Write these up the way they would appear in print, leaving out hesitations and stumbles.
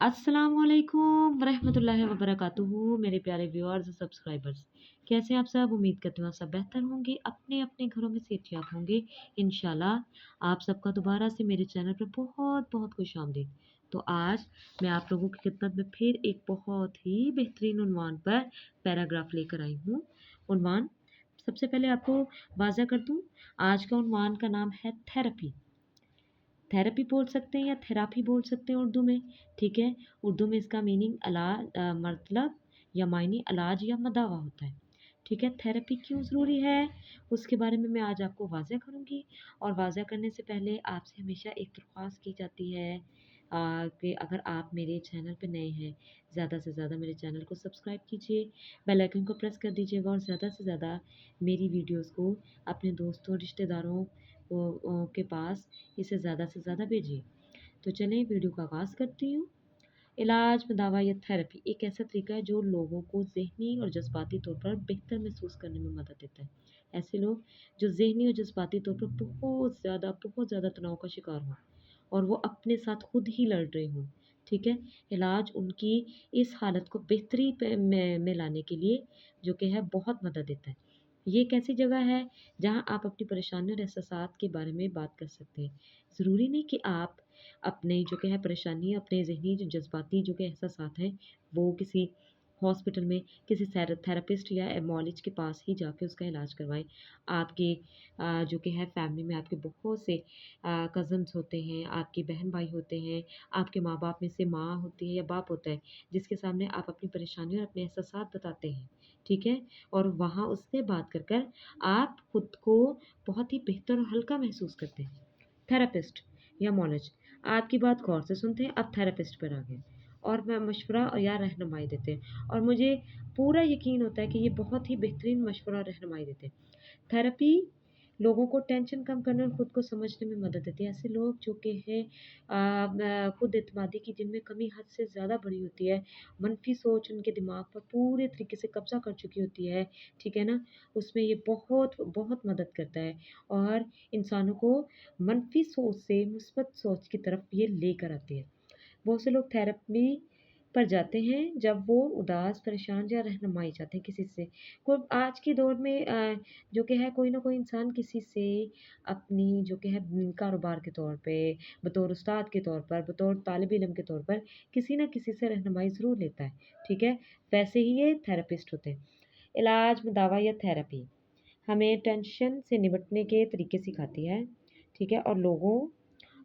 अस्सलामुअलैकुम वरहमतुल्लाहि वबरकातुहू मेरे प्यारे व्यूअर्स और सब्सक्राइबर्स। कैसे हैं आप सब? उम्मीद करती हूँ आप सब बेहतर होंगे, अपने अपने घरों में सेहतयाब होंगे इंशाल्लाह। आप सबका दोबारा से मेरे चैनल पर बहुत बहुत खुश आमदीद। तो आज मैं आप लोगों की खिदमत में फिर एक बहुत ही बेहतरीन उन्वान पर पैराग्राफ लेकर आई हूँ। उन्वान सबसे पहले आपको वाज़ा कर दूँ, आज का उन्वान का नाम है थेरेपी। थेरेपी बोल सकते हैं या थेरापी बोल सकते हैं उर्दू में, ठीक है। उर्दू में इसका मीनिंग मतलब या मायने इलाज या मदावा होता है, ठीक है। थेरेपी क्यों ज़रूरी है उसके बारे में मैं आज आपको वाज़ह करूँगी। और वाज़ह करने से पहले आपसे हमेशा एक दरख्वास्त की जाती है कि अगर आप मेरे चैनल पे नए हैं, ज़्यादा से ज़्यादा मेरे चैनल को सब्सक्राइब कीजिए, बेल आइकन को प्रेस कर दीजिएगा और ज़्यादा से ज़्यादा मेरी वीडियोस को अपने दोस्तों रिश्तेदारों के पास इसे ज़्यादा से ज़्यादा भेजिए। तो चलें वीडियो का आगाज़ करती हूँ। इलाज में दावा या थेरेपी एक ऐसा तरीका है जो लोगों को ज़हनी और जज़्बाती तौर पर बेहतर महसूस करने में मदद देता है। ऐसे लोग जो ज़हनी और जज़्बाती तौर पर बहुत ज़्यादा तनाव का शिकार हों और वो अपने साथ खुद ही लड़ रहे हों, ठीक है। इलाज उनकी इस हालत को बेहतरी में लाने के लिए जो कि है बहुत मदद देता है। ये एक ऐसी जगह है जहाँ आप अपनी परेशानी और एहसासात के बारे में बात कर सकते हैं। ज़रूरी नहीं कि आप अपने जो कि है परेशानी, अपने ज़हनी जो जज़्बाती जो कि एहसासात हैं, वो किसी हॉस्पिटल में किसी थेरेपिस्ट या मौलिज के पास ही जाके उसका इलाज करवाएँ। आपके जो कि है फैमिली में आपके बहुत से कज़न्स होते हैं, आपके बहन-भाई होते हैं, आपके माँ-बाप में से माँ होती है या बाप होता है, जिसके सामने आप अपनी परेशानी और अपने एहसासात बताते हैं, ठीक है? और वहाँ उससे बात कर कर आप खुद को बहुत ही बेहतर और हल्का महसूस करते हैं। थेरेपिस्ट या मौलज आपकी बात गौर से सुनते हैं, अब थेरेपिस्ट पर आ गए और मैं मशवरा और या रहनुमाई देते हैं और मुझे पूरा यकीन होता है कि ये बहुत ही बेहतरीन मशवरा और रहनुमाई देते हैं। थेरेपी लोगों को टेंशन कम करने और खुद को समझने में मदद देती है। ऐसे लोग जो कि हैं खुद एतमादी की जिनमें कमी हद से ज़्यादा बड़ी होती है, मनफी सोच उनके दिमाग पर पूरे तरीके से कब्ज़ा कर चुकी होती है, ठीक है ना? उसमें ये बहुत बहुत मदद करता है और इंसानों को मनफी सोच से मुस्बत सोच की तरफ ये लेकर आती है। बहुत से लोग थेरेपी पर जाते हैं जब वो उदास, परेशान या रहनुमाई चाहते हैं किसी से। को आज के दौर में जो कि है कोई ना कोई इंसान किसी से अपनी जो कि है कारोबार के तौर पे, बतौर उस्ताद के तौर पर, बतौर तालिब इल्म के तौर पर किसी न किसी से रहनुमाई ज़रूर लेता है, ठीक है? वैसे ही ये थेरेपिस्ट होते हैं। इलाज में दवा या थेरेपी हमें टेंशन से निपटने के तरीके सिखाती है, ठीक है? और लोगों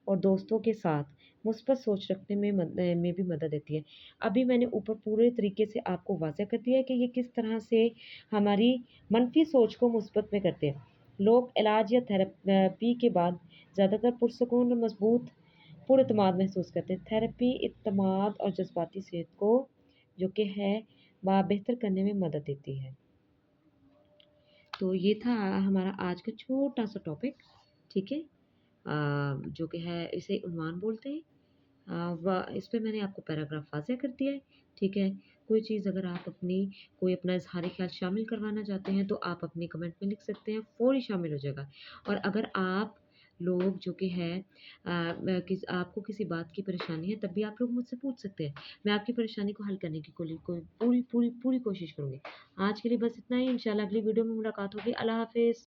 और दोस्तों के साथ मुस्बत सोच रखने में भी मदद देती है। अभी मैंने ऊपर पूरे तरीके से आपको वाज़ह कर दिया है कि ये किस तरह से हमारी मनफ़ी सोच को मुस्बत में करते हैं। लोग इलाज या थेरेपी के बाद ज़्यादातर पुरसकून और मज़बूत पुरएतमाद महसूस करते हैं। थेरेपी इत्तेमाद और जज़्बाती सेहत को जो कि है बेहतर करने में मदद देती है। तो ये था हमारा आज का छोटा-सा टॉपिक, ठीक है? जो कि है इसे उन्वान बोलते हैं। इस पे मैंने आपको पैराग्राफ वाज़ह कर दिया है, ठीक है? कोई चीज़ अगर आप कोई अपना इज़हार ख़्याल शामिल करवाना चाहते हैं, तो आप अपने कमेंट में लिख सकते हैं, फ़ौरी शामिल हो जाएगा। और अगर आप लोग जो कि है आपको किसी बात की परेशानी है, तब भी आप लोग मुझसे पूछ सकते हैं। मैं आपकी परेशानी को हल करने की पूरी कोशिश करूँगी। आज के लिए बस इतना ही, इंशाल्लाह अगली वीडियो में मुलाकात होगी। अल्लाह हाफ़िज़।